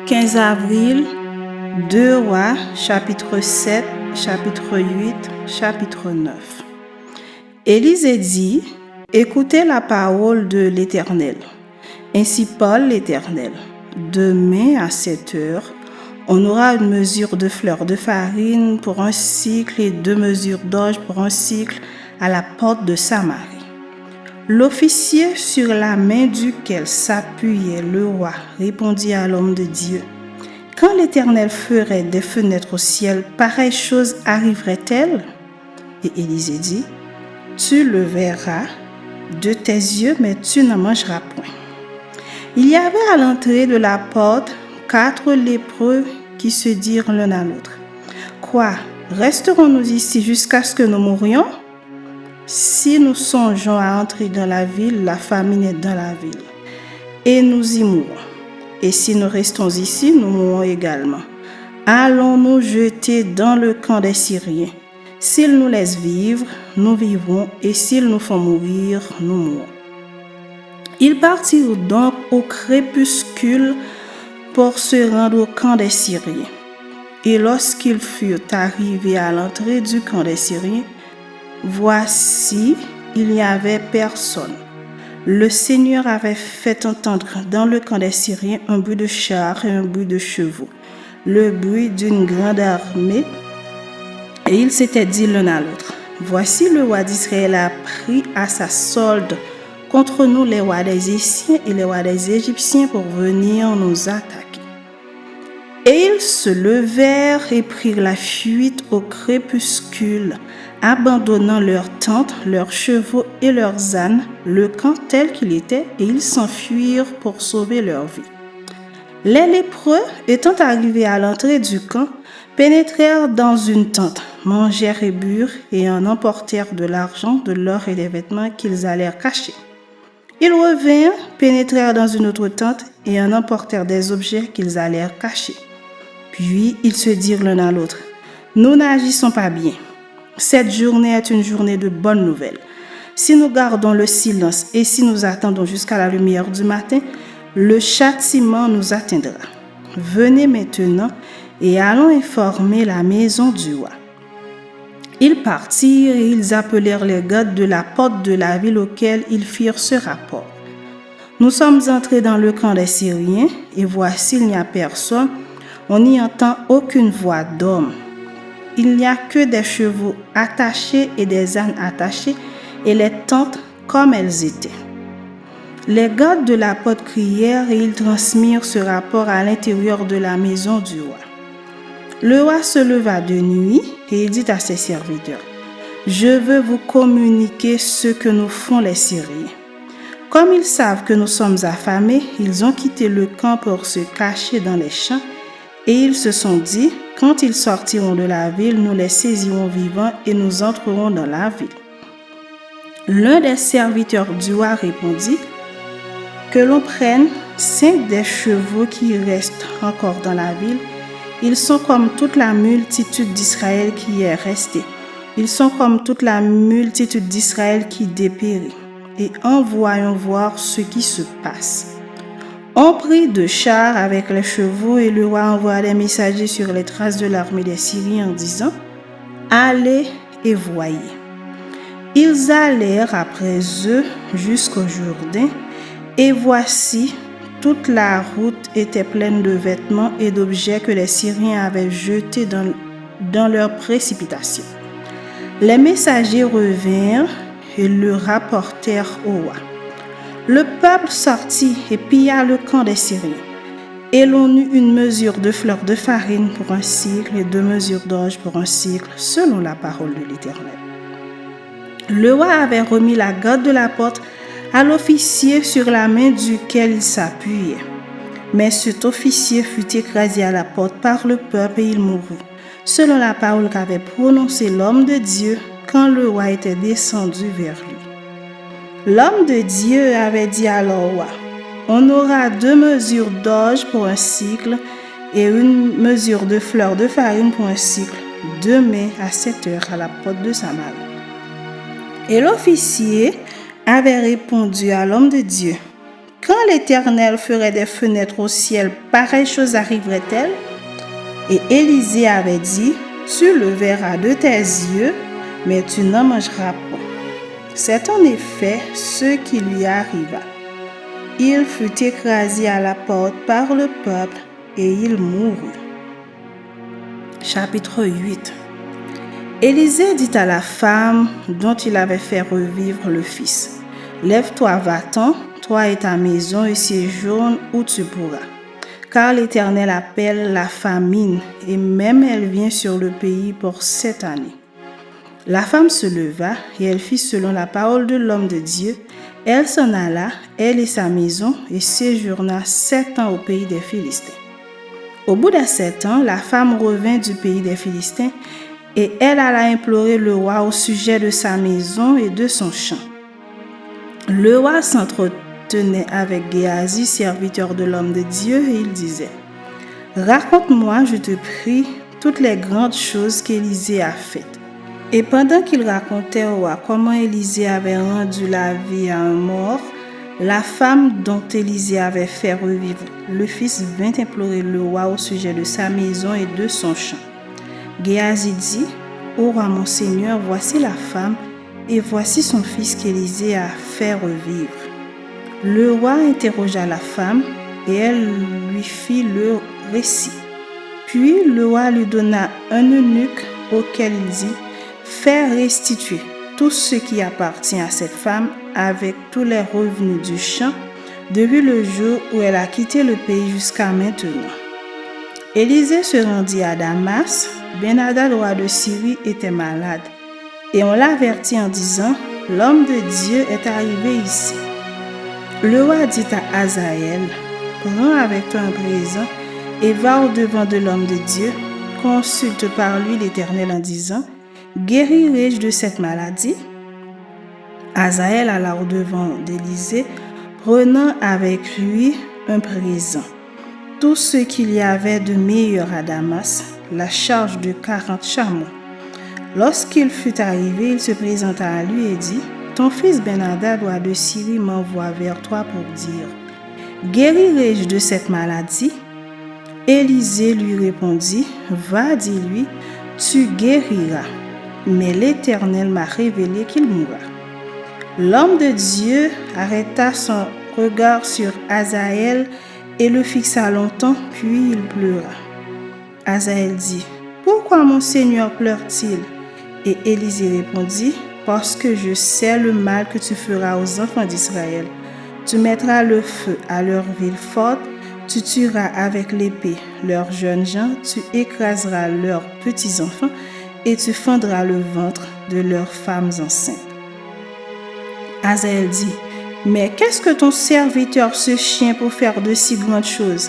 15 avril, 2 Rois, chapitre 7, chapitre 8, chapitre 9. Élisée dit, « Écoutez la parole de l'Éternel. Ainsi parle l'Éternel. Demain à 7 heures, on aura une mesure de fleur de farine pour un cycle et 2 mesures d'orge pour un cycle à la porte de Samarie. » L'officier sur la main duquel s'appuyait le roi répondit à l'homme de Dieu, « Quand l'Éternel ferait des fenêtres au ciel, pareille chose arriverait-elle » Et Élisée dit, « Tu le verras de tes yeux, mais tu n'en mangeras point. » Il y avait à l'entrée de la porte 4 lépreux qui se dirent l'un à l'autre, « Quoi, resterons-nous ici jusqu'à ce que nous mourions ? Si nous songeons à entrer dans la ville, la famine est dans la ville, et nous y mourrons. Et si nous restons ici, nous mourrons également. Allons-nous jeter dans le camp des Syriens. S'ils nous laissent vivre, nous vivrons, et s'ils nous font mourir, nous mourrons. » Ils partirent donc au crépuscule pour se rendre au camp des Syriens. Et lorsqu'ils furent arrivés à l'entrée du camp des Syriens, voici, il n'y avait personne. Le Seigneur avait fait entendre dans le camp des Syriens un bruit de chars et un bruit de chevaux, le bruit d'une grande armée, et ils s'étaient dit l'un à l'autre, « Voici le roi d'Israël a pris à sa solde contre nous les rois des Essiens et les rois des Égyptiens pour venir nous attaquer. » Et ils se levèrent et prirent la fuite au crépuscule, abandonnant leurs tentes, leurs chevaux et leurs ânes, le camp tel qu'il était, et ils s'enfuirent pour sauver leur vie. Les lépreux, étant arrivés à l'entrée du camp, pénétrèrent dans une tente, mangèrent et burent, et en emportèrent de l'argent, de l'or et des vêtements qu'ils allèrent cacher. Ils revinrent, pénétrèrent dans une autre tente, et en emportèrent des objets qu'ils allèrent cacher. Puis ils se dirent l'un à l'autre, « Nous n'agissons pas bien. Cette journée est une journée de bonnes nouvelles. Si nous gardons le silence et si nous attendons jusqu'à la lumière du matin, le châtiment nous atteindra. Venez maintenant et allons informer la maison du roi. » Ils partirent et ils appelèrent les gardes de la porte de la ville auxquels ils firent ce rapport. « Nous sommes entrés dans le camp des Syriens et voici il n'y a personne, on n'y entend aucune voix d'homme. Il n'y a que des chevaux attachés et des ânes attachés et les tentes comme elles étaient. » Les gardes de la porte crièrent et ils transmirent ce rapport à l'intérieur de la maison du roi. Le roi se leva de nuit et il dit à ses serviteurs, « Je veux vous communiquer ce que nous font les Syriens. Comme ils savent que nous sommes affamés, ils ont quitté le camp pour se cacher dans les champs et ils se sont dit, quand ils sortiront de la ville, nous les saisirons vivants et nous entrerons dans la ville. » L'un des serviteurs du roi répondit, « Que l'on prenne 5 des chevaux qui restent encore dans la ville. Ils sont comme toute la multitude d'Israël qui est restée. Ils sont comme toute la multitude d'Israël qui dépérit. Et envoyons voir ce qui se passe. » On prit 2 chars avec les chevaux et le roi envoya des messagers sur les traces de l'armée des Syriens en disant, « Allez et voyez. » Ils allèrent après eux jusqu'au Jourdain, et voici, toute la route était pleine de vêtements et d'objets que les Syriens avaient jetés dans leur précipitation. Les messagers revinrent et le rapportèrent au roi. Le peuple sortit et pilla le camp des Syriens. Et l'on eut une mesure de fleur de farine pour un cycle et 2 mesures d'orge pour un cycle, selon la parole de l'Éternel. Le roi avait remis la garde de la porte à l'officier sur la main duquel il s'appuyait. Mais cet officier fut écrasé à la porte par le peuple et il mourut, selon la parole qu'avait prononcée l'homme de Dieu quand le roi était descendu vers lui. L'homme de Dieu avait dit alors au roi, « On aura 2 mesures d'orge pour un cycle et 1 mesure de fleur de farine pour un cycle, demain à 7 heures à la porte de Samarie. » Et l'officier avait répondu à l'homme de Dieu, Quand l'Éternel ferait des fenêtres au ciel, pareille chose arriverait-elle? Et Élisée avait dit, tu le verras de tes yeux, mais tu n'en mangeras pas. C'est en effet ce qui lui arriva. Il fut écrasé à la porte par le peuple et il mourut. Chapitre 8. Élisée dit à la femme dont il avait fait revivre le fils, « Lève-toi, va-t'en, toi et ta maison, et séjourne où tu pourras. Car l'Éternel appelle la famine, et même elle vient sur le pays pour 7 années. » La femme se leva, et elle fit selon la parole de l'homme de Dieu. Elle s'en alla, elle et sa maison, et séjourna 7 ans au pays des Philistins. Au bout de 7 ans, la femme revint du pays des Philistins, et elle alla implorer le roi au sujet de sa maison et de son champ. Le roi s'entretenait avec Géasi, serviteur de l'homme de Dieu, et il disait, « Raconte-moi, je te prie, toutes les grandes choses qu'Élisée a faites. » Et pendant qu'il racontait au roi comment Élisée avait rendu la vie à un mort, la femme dont Élisée avait fait revivre le fils vint implorer le roi au sujet de sa maison et de son champ. Géasi dit, « Ô roi mon seigneur, voici la femme, et voici son fils qu'Élisée a fait revivre. » Le roi interrogea la femme, et elle lui fit le récit. Puis le roi lui donna un eunuque auquel il dit, « Fais restituer tout ce qui appartient à cette femme avec tous les revenus du champ depuis le jour où elle a quitté le pays jusqu'à maintenant. » Élisée se rendit à Damas. Ben-Hadad, roi de Syrie, était malade. Et on l'avertit en disant, « L'homme de Dieu est arrivé ici. » Le roi dit à Hazaël, « Prends avec toi un présent et va au-devant de l'homme de Dieu, consulte par lui l'Éternel en disant, « Guérirai-je de cette maladie ?» Hazaël alla au-devant d'Élisée, prenant avec lui un présent. Tout ce qu'il y avait de meilleur à Damas, la charge de 40 chameaux. Lorsqu'il fut arrivé, il se présenta à lui et dit, « Ton fils Ben-Hadad, roi de Syrie, m'envoie vers toi pour dire, « Guérirai-je de cette maladie ?» Élisée lui répondit, « Va, dis-lui, tu guériras. » Mais l'Éternel m'a révélé qu'il mourra. L'homme de Dieu arrêta son regard sur Hazaël et le fixa longtemps, puis il pleura. Hazaël dit, « Pourquoi mon Seigneur pleure-t-il » Et Élisée répondit, « Parce que je sais le mal que tu feras aux enfants d'Israël. Tu mettras le feu à leurs villes fortes, tu tueras avec l'épée leurs jeunes gens, tu écraseras leurs petits-enfants et tu fendras le ventre de leurs femmes enceintes. » Hazaël dit, « Mais qu'est-ce que ton serviteur ce chien pour faire de si grandes choses ?»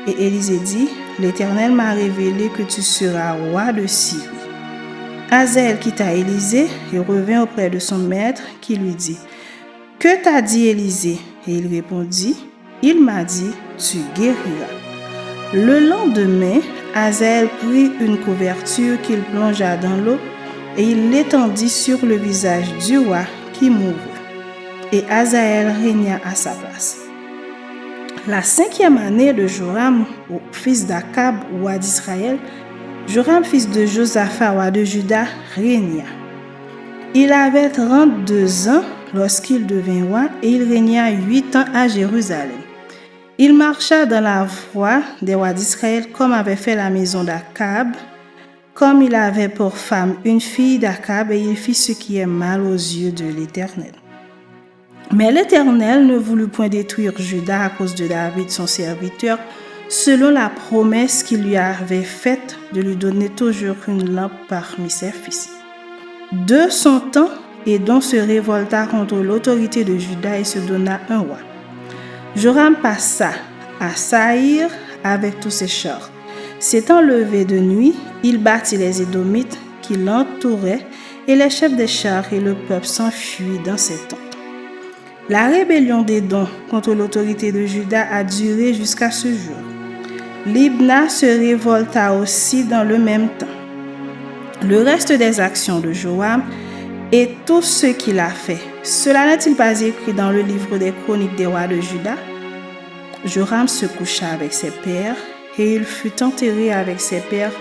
Et Élisée dit, « L'Éternel m'a révélé que tu seras roi de Syrie. » Hazaël quitta Élisée et revint auprès de son maître qui lui dit, « Que t'a dit Élisée ?» Et il répondit, « Il m'a dit, tu guériras. » Le lendemain, Hazaël prit une couverture qu'il plongea dans l'eau et il l'étendit sur le visage du roi qui mourut. Et Hazaël régna à sa place. La 5e année de Joram, fils d'Akab, roi d'Israël, Joram, fils de Josaphat, roi de Juda, régna. Il avait 32 ans lorsqu'il devint roi et il régna 8 ans à Jérusalem. Il marcha dans la voie des rois d'Israël comme avait fait la maison d'Akab, comme il avait pour femme une fille d'Akab et il fit ce qui est mal aux yeux de l'Éternel. Mais l'Éternel ne voulut point détruire Juda à cause de David son serviteur, selon la promesse qu'il lui avait faite de lui donner toujours une lampe parmi ses fils. De son temps, Édom se révolta contre l'autorité de Juda et se donna un roi. Joram passa à Saïr avec tous ses chars. S'étant levé de nuit, il battit les Édomites qui l'entouraient et les chefs des chars et le peuple s'enfuit dans ses tentes. La rébellion d'Édom contre l'autorité de Juda a duré jusqu'à ce jour. Libna se révolta aussi dans le même temps. Le reste des actions de Joram et tout ce qu'il a fait, cela n'est-il pas écrit dans le livre des chroniques des rois de Juda? Joram se coucha avec ses pères et il fut enterré avec ses pères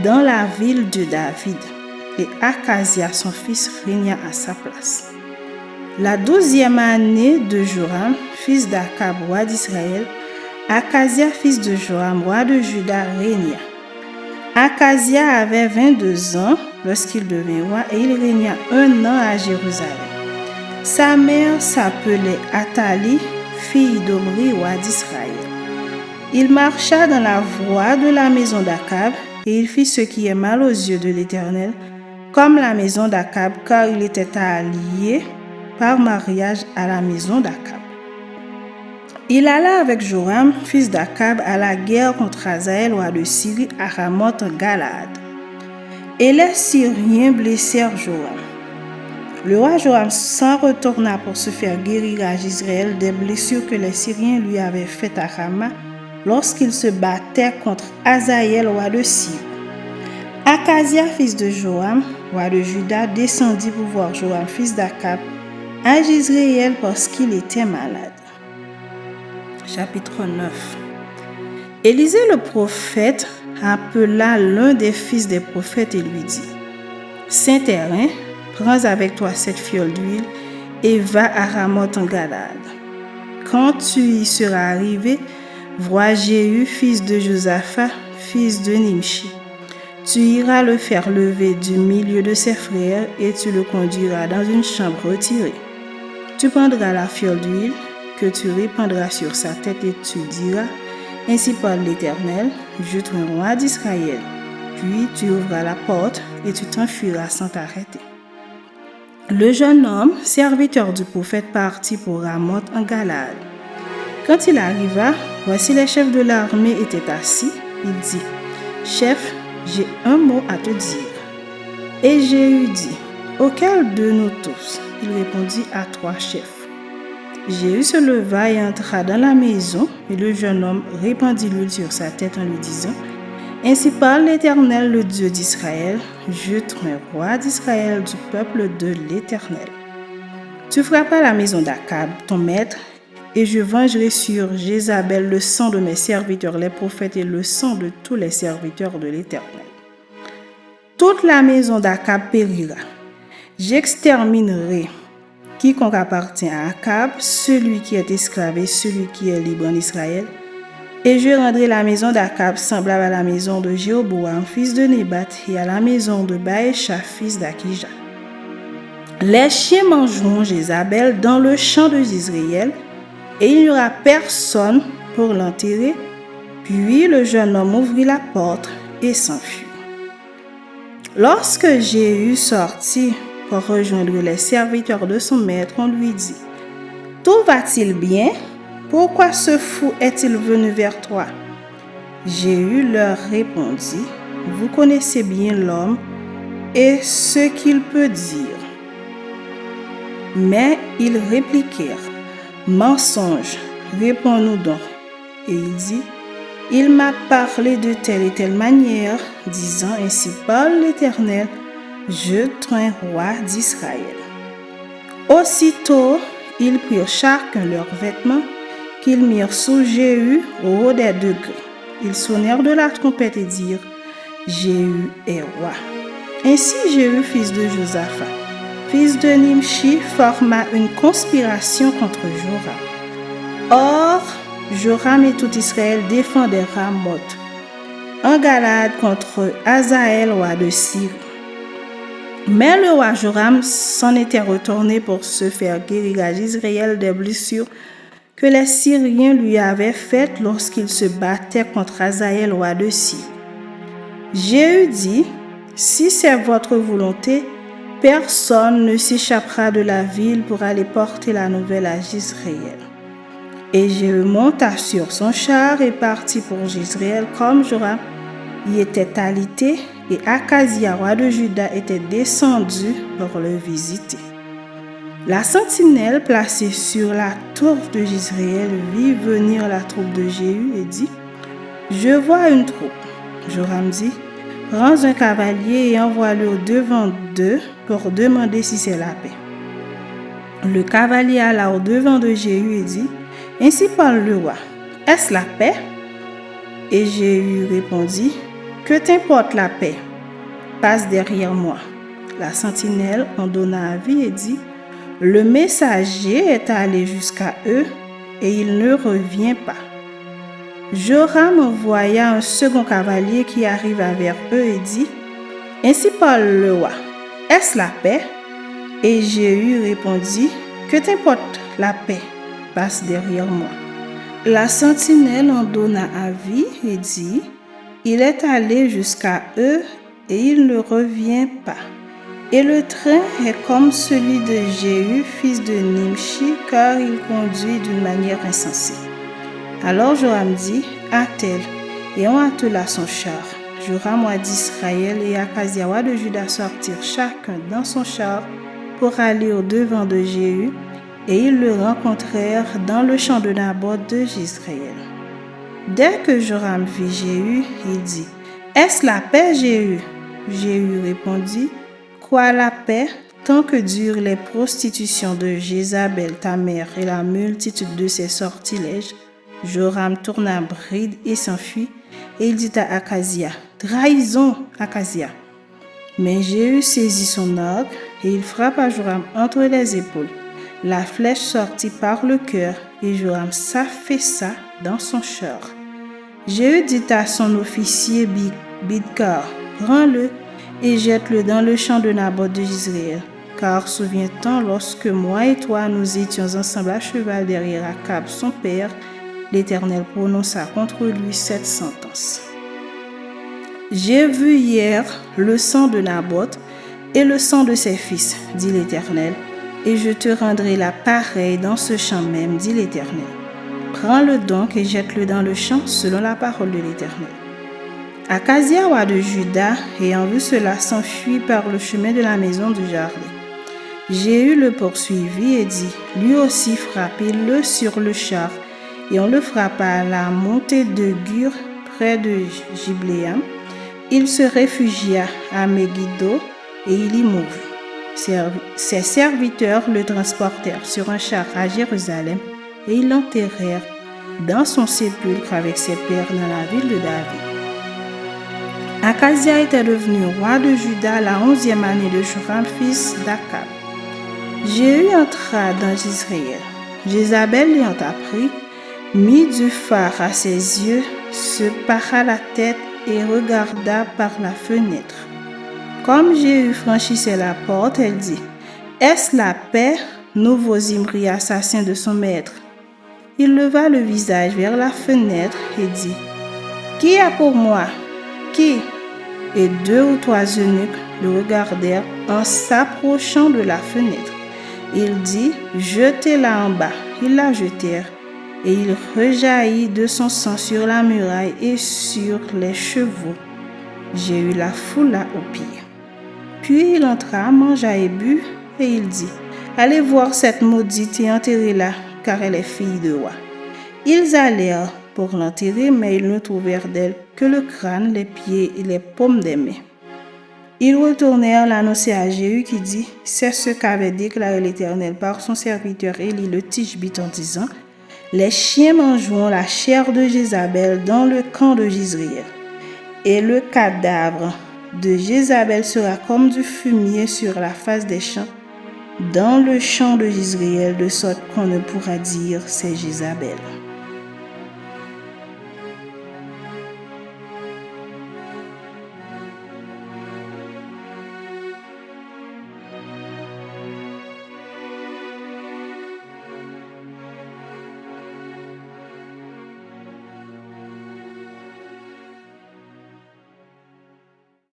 dans la ville de David. Et Akazia, son fils, régna à sa place. La 12e année de Joram, fils d'Akab, roi d'Israël, Akazia, fils de Joram, roi de Juda, régna. Akazia avait 22 ans lorsqu'il devint roi et il régna 1 an à Jérusalem. Sa mère s'appelait Athalie, fille d'Omri, roi d'Israël. Il marcha dans la voie de la maison d'Akab et il fit ce qui est mal aux yeux de l'Éternel, comme la maison d'Akab, car il était allié par mariage à la maison d'Akab. Il alla avec Joram, fils d'Akab, à la guerre contre Hazaël, roi de Syrie, à Ramoth en Galade. Et les Syriens blessèrent Joram. Le roi Joram s'en retourna pour se faire guérir à Israël des blessures que les Syriens lui avaient faites à Rama lorsqu'il se battait contre Hazaël, roi de Syrie. Akazia, fils de Joram, roi de Juda, descendit pour voir Joram, fils d'Akab, à Jezréel parce qu'il était malade. Chapitre 9. Élisée le prophète appela l'un des fils des prophètes et lui dit: Saint-Hérin, prends avec toi 7 fioles d'huile et va à Ramoth en Galade. Quand tu y seras arrivé, vois Jéhu, fils de Josaphat, fils de Nimshi. Tu iras le faire lever du milieu de ses frères et tu le conduiras dans une chambre retirée. Tu prendras la fiole d'huile que tu répandras sur sa tête et tu diras: Ainsi parle l'Éternel, je te roi d'Israël. Puis tu ouvras la porte et tu t'enfuiras sans t'arrêter. Le jeune homme, serviteur du prophète, partit pour Ramoth en Galade. Quand il arriva, voici les chefs de l'armée étaient assis. Il dit: Chef, j'ai un mot à te dire. Et Jéhu dit: Auquel de nous tous? Il répondit: À toi, chef. Jéhu se leva et entra dans la maison, et le jeune homme répandit l'huile sur sa tête en lui disant: Ainsi parle l'Éternel, le Dieu d'Israël, je te rends roi d'Israël du peuple de l'Éternel. Tu frapperas la maison d'Akab, ton maître, et je vengerai sur Jézabel le sang de mes serviteurs les prophètes et le sang de tous les serviteurs de l'Éternel. Toute la maison d'Akab périra. J'exterminerai quiconque appartient à Akab, celui qui est esclave et celui qui est libre en Israël, et je rendrai la maison d'Akab semblable à la maison de Jéroboam, fils de Nébat, et à la maison de Baécha, fils d'Akija. Les chiens mangeront Jézabel dans le champ de Jezréel, et il n'y aura personne pour l'enterrer. Puis le jeune homme ouvrit la porte et s'enfuit. Lorsque Jéhu sortit pour rejoindre les serviteurs de son maître, on lui dit: Tout va-t-il bien? Pourquoi ce fou est-il venu vers toi? Jéhu leur répondit: Vous connaissez bien l'homme et ce qu'il peut dire. Mais ils répliquèrent: Mensonge, réponds-nous donc. Et il dit: Il m'a parlé de telle et telle manière, disant: Ainsi parle l'Éternel, je te rends roi d'Israël. Aussitôt, ils prirent chacun leurs vêtements qu'ils mirent sous Jéhu au haut des degrés. Ils sonnèrent de la trompette et dirent: Jéhu est roi. Ainsi Jéhu, fils de Josaphat, fils de Nimshi, forma une conspiration contre Joram. Or, Joram et tout Israël défendaient Ramoth en Galade contre Hazaël, roi de Syrie. Mais le roi Joram s'en était retourné pour se faire guérir à Jezréel des blessures que les Syriens lui avaient faites lorsqu'il se battait contre Hazaël, roi de Syrie. Jéhu dit: Si c'est votre volonté, personne ne s'échappera de la ville pour aller porter la nouvelle à Jezréel. Et Jéhu monta sur son char et partit pour Jezréel comme Joram y était alité, et Akazia, roi de Juda, était descendu pour le visiter. La sentinelle placée sur la tour de Jezréel vit venir la troupe de Jéhu et dit: Je vois une troupe. Joram dit: Prends un cavalier et envoie-le au-devant d'eux pour demander si c'est la paix. Le cavalier alla au-devant de Jéhu et dit: Ainsi parle le roi. est-ce la paix? Et Jéhu répondit, que t'importe la paix? Passe derrière moi. La sentinelle en donna avis et dit, le messager est allé jusqu'à eux et il ne revient pas. Joram envoya un second cavalier qui arriva vers eux et dit, ainsi parle le roi, est-ce la paix? Et Jéhu répondit, que t'importe la paix? Passe derrière moi. La sentinelle en donna avis et dit, il est allé jusqu'à eux et il ne revient pas. Et le train est comme celui de Jéhu, fils de Nimshi, car il conduit d'une manière insensée. Alors Joram dit, attelle, et on attela son char. Joram, roi d'Israël, et Akazia, roi de Juda, sortirent chacun dans son char pour aller au-devant de Jéhu, et ils le rencontrèrent dans le champ de Naboth de Jezréel. Dès que Joram vit Jéhu, il dit, est-ce la paix, Jéhu? Jéhu répondit, quoi la paix, tant que durent les prostitutions de Jézabel, ta mère, et la multitude de ses sortilèges? Joram tourna bride et s'enfuit, et il dit à Akazia, trahison, Akazia. Mais Jéhu saisit son arc, et il frappa Joram entre les épaules. La flèche sortit par le cœur, et Joram s'affaissa dans son char. Jéhu dit à son officier Bidkar, prends-le et jette-le dans le champ de Naboth de Jezréel. Car souviens-toi, lorsque moi et toi nous étions ensemble à cheval derrière Akab son père, l'Éternel prononça contre lui cette sentence. J'ai vu hier le sang de Naboth et le sang de ses fils, dit l'Éternel, et je te rendrai la pareille dans ce champ même, dit l'Éternel. Prends-le donc et jette-le dans le champ selon la parole de l'Éternel. Akazia, roi de Juda, ayant vu cela, s'enfuit par le chemin de la maison de Jardin. Jéhu le poursuivit et dit, lui aussi frappez-le sur le char. Et on le frappa à la montée de Gur, près de Gibléam. Il se réfugia à Megiddo et il y mourut. Ses serviteurs le transportèrent sur un char à Jérusalem et ils l'enterrèrent dans son sépulcre avec ses pères dans la ville de David. Akazia était devenu roi de Juda la 11e année de Joram, fils d'Akab. Jéhu entra dans Jezréel. Jézabel l'ayant appris, mit du fard à ses yeux, se para la tête et regarda par la fenêtre. Comme Jéhu franchissait la porte, elle dit, « Est-ce la paix, nouveau Zimri, assassin de son maître ?» Il leva le visage vers la fenêtre et dit, « Qui a pour moi? Qui ?» Et 2 ou 3 eunuques le regardèrent en s'approchant de la fenêtre. Il dit, « Jetez-la en bas. » Ils la jetèrent. Et il rejaillit de son sang sur la muraille et sur les chevaux. Jéhu la foula aux pieds. Puis il entra, mangea et but, et il dit, « Allez voir cette maudite et enterrez-la, car elle est fille de roi. » Ils allèrent pour l'enterrer, mais ils ne trouvèrent d'elle que le crâne, les pieds et les paumes des mains. Ils retournèrent l'annoncer à Jéhu qui dit, « C'est ce qu'avait déclaré l'Éternel par son serviteur Élie le Tishbite en disant, « Les chiens mangeront la chair de Jézabel dans le camp de Jezréel. Et le cadavre de Jézabel sera comme du fumier sur la face des champs, dans le champ de Jezréel, de sorte qu'on ne pourra dire c'est Jézabel. »